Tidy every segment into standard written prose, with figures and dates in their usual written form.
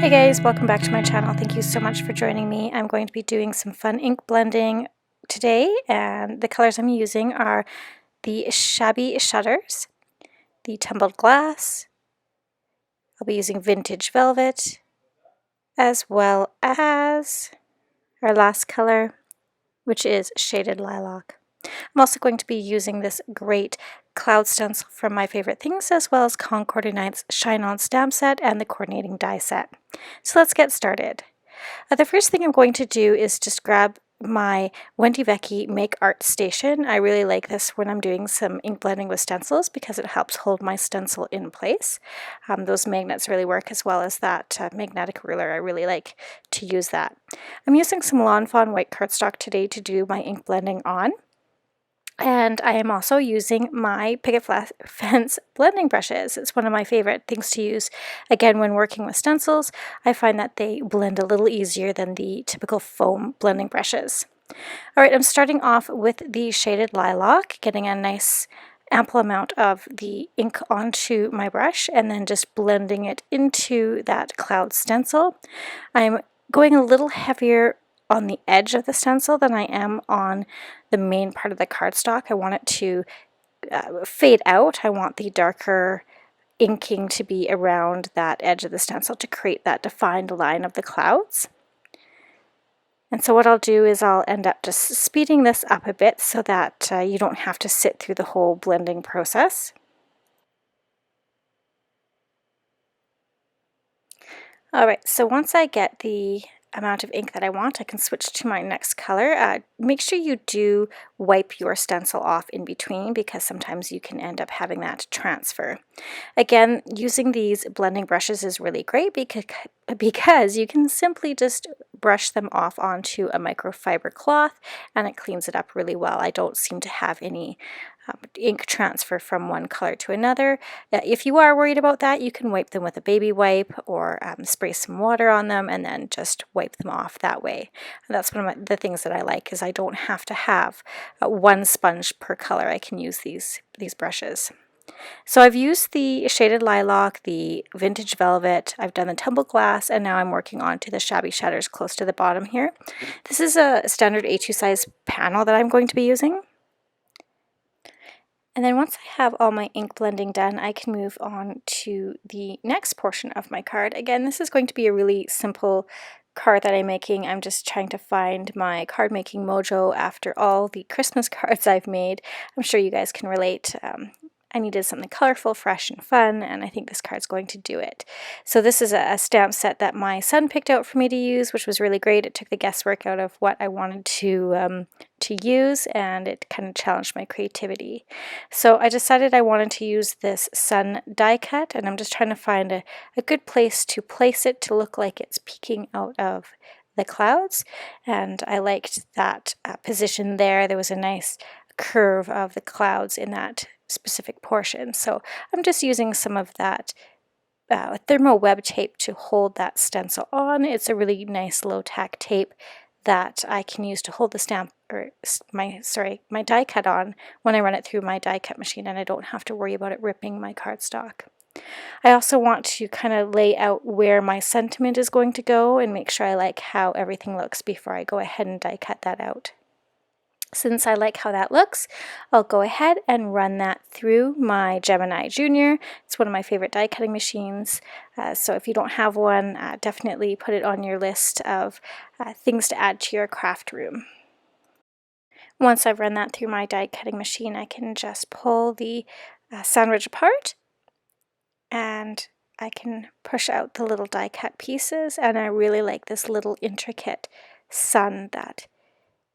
Hey guys, welcome back to my channel. Thank you so much for joining me. I'm going to be doing some fun ink blending today, and the colors I'm using are the Shabby Shutters, the Tumbled Glass, I'll be using Vintage Velvet, as well as our last color, which is Shaded Lilac. I'm also going to be using this great cloud stencil from My Favorite Things, as well as Concord 9th's Shine On stamp set and the coordinating die set. So let's get started. The first thing I'm going to do is just grab my Wendy Vecchi Make Art Station. I really like this when I'm doing some ink blending with stencils because it helps hold my stencil in place. Those magnets really work, as well as that magnetic ruler. I really like to use that. I'm using some Lawn Fawn white cardstock today to do my ink blending on. And I am also using my Picket Fence blending brushes. It's one of my favorite things to use. Again, when working with stencils, I find that they blend a little easier than the typical foam blending brushes. Alright, I'm starting off with the Shaded Lilac, getting a nice ample amount of the ink onto my brush and then just blending it into that cloud stencil. I'm going a little heavier on the edge of the stencil than I am on the main part of the cardstock. I want it to fade out. I want the darker inking to be around that edge of the stencil to create that defined line of the clouds. And so what I'll do is I'll end up just speeding this up a bit so that you don't have to sit through the whole blending process. Alright, so once I get the amount of ink that I want, I can switch to my next color. Make sure you do wipe your stencil off in between, because sometimes you can end up having that transfer. Again, using these blending brushes is really great because you can simply just brush them off onto a microfiber cloth and it cleans it up really well. I don't seem to have any ink transfer from one color to another. If you are worried about that, you can wipe them with a baby wipe or spray some water on them and then just wipe them off that way. And that's one of the things that I like, is I don't have to have one sponge per color. I can use these brushes. So I've used the Shaded Lilac, the Vintage Velvet, I've done the Tumbled Glass, and now I'm working on to the Shabby Shutters close to the bottom here. This is a standard A2 size panel that I'm going to be using. And then once I have all my ink blending done, I can move on to the next portion of my card. Again, this is going to be a really simple card that I'm making. I'm just trying to find my card making mojo after all the Christmas cards I've made. I'm sure you guys can relate. I needed something colorful, fresh, and fun, and I think this card's going to do it. So this is a stamp set that my son picked out for me to use, which was really great. It took the guesswork out of what I wanted to use, and it kind of challenged my creativity. So I decided I wanted to use this sun die cut, and I'm just trying to find a good place to place it to look like it's peeking out of the clouds, and I liked that position there. There was a nice curve of the clouds in that specific portion. So I'm just using some of that thermo web tape to hold that stencil on. It's a really nice low tack tape that I can use to hold the stamp, or my die cut on when I run it through my die cut machine, and I don't have to worry about it ripping my cardstock. I also want to kind of lay out where my sentiment is going to go and make sure I like how everything looks before I go ahead and die cut that out. Since I like how that looks, I'll go ahead and run that through my Gemini Junior. It's one of my favorite die cutting machines, so if you don't have one, definitely put it on your list of things to add to your craft room. Once I've run that through my die cutting machine, I can just pull the sandwich apart and I can push out the little die cut pieces, and I really like this little intricate sun that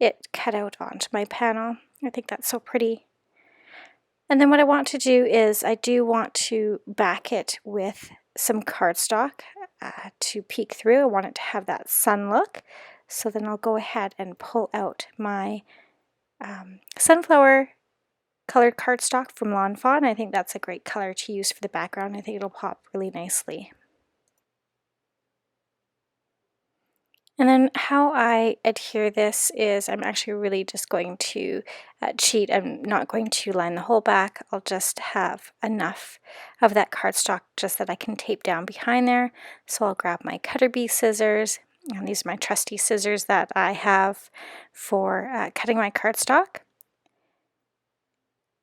it cut out onto my panel. I think that's so pretty. And then what I want to do is I do want to back it with some cardstock to peek through. I want it to have that sun look. So then I'll go ahead and pull out my sunflower colored cardstock from Lawn Fawn. I think that's a great color to use for the background. I think it'll pop really nicely. And then how I adhere this is I'm actually really just going to cheat. I'm not going to line the whole back. I'll just have enough of that cardstock just that I can tape down behind there. So I'll grab my cutter bee scissors, and these are my trusty scissors that I have for cutting my cardstock.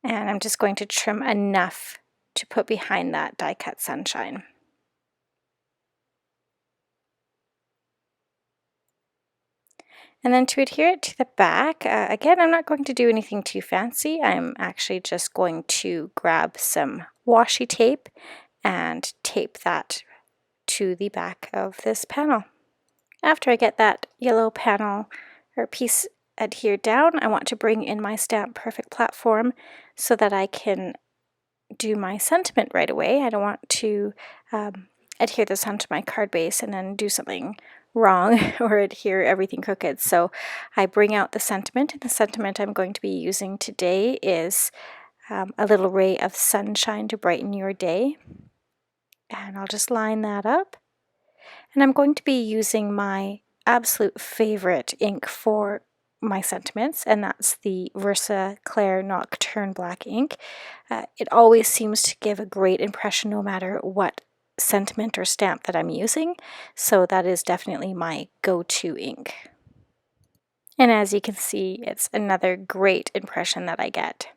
And I'm just going to trim enough to put behind that die cut sunshine. And then to adhere it to the back, again, I'm not going to do anything too fancy. I'm actually just going to grab some washi tape and tape that to the back of this panel. After I get that yellow panel or piece adhered down, I want to bring in my Stamp Perfect platform so that I can do my sentiment right away. I don't want to adhere this onto my card base and then do something wrong or adhere everything crooked. So I bring out the sentiment, and the sentiment I'm going to be using today is a little ray of sunshine to brighten your day. And I'll just line that up. And I'm going to be using my absolute favorite ink for my sentiments, and that's the Versa Claire Nocturne Black ink. It always seems to give a great impression no matter what sentiment or stamp that I'm using, so that is definitely my go-to ink. And as you can see, it's another great impression that I get.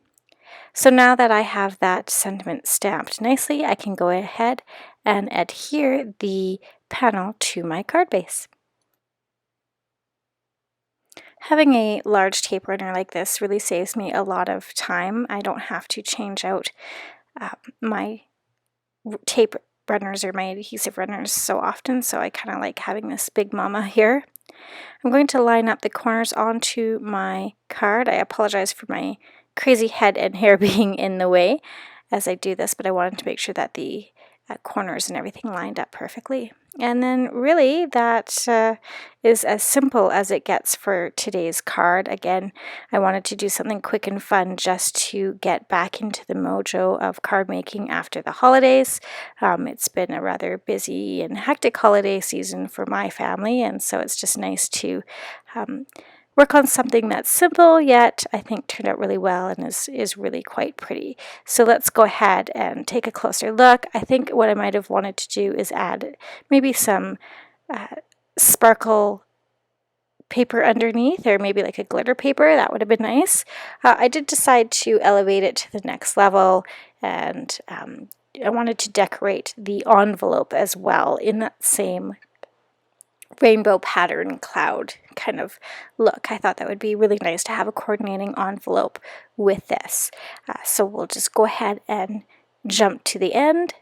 So now that I have that sentiment stamped nicely, I can go ahead and adhere the panel to my card base. Having a large tape runner like this really saves me a lot of time. I don't have to change out my tape runners or my adhesive runners so often, so I kind of like having this big mama here. I'm going to line up the corners onto my card. I apologize for my crazy head and hair being in the way as I do this, but I wanted to make sure that the corners and everything lined up perfectly. And then really that is as simple as it gets for today's card. Again, I wanted to do something quick and fun just to get back into the mojo of card making after the holidays. It's been a rather busy and hectic holiday season for my family, and so it's just nice to work on something that's simple yet I think turned out really well and is really quite pretty. So let's go ahead and take a closer look. I think what I might have wanted to do is add maybe some sparkle paper underneath, or maybe like a glitter paper. That would have been nice. I did decide to elevate it to the next level, and I wanted to decorate the envelope as well in that same rainbow pattern cloud kind of look. I thought that would be really nice to have a coordinating envelope with this. So we'll just go ahead and jump to the end.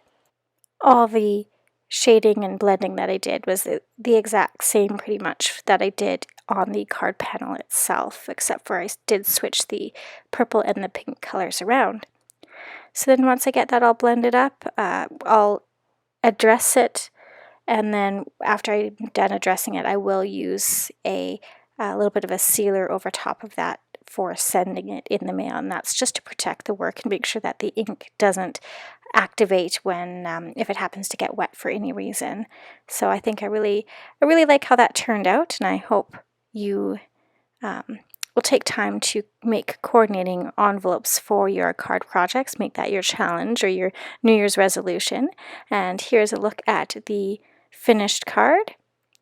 All the shading and blending that I did was the exact same pretty much that I did on the card panel itself, except for I did switch the purple and the pink colors around. So then once I get that all blended up, I'll address it. And then after I'm done addressing it, I will use a little bit of a sealer over top of that for sending it in the mail. And that's just to protect the work and make sure that the ink doesn't activate when if it happens to get wet for any reason. So I think I really like how that turned out, and I hope you will take time to make coordinating envelopes for your card projects. Make that your challenge or your New Year's resolution. And here's a look at the finished card.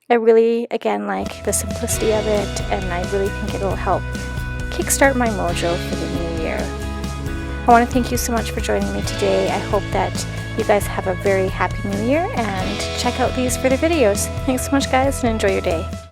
I really, again, like the simplicity of it, and I really think it'll help kickstart my mojo for the new year. I want to thank you so much for joining me today. I hope that you guys have a very happy new year, and check out these further videos. Thanks so much, guys, and enjoy your day.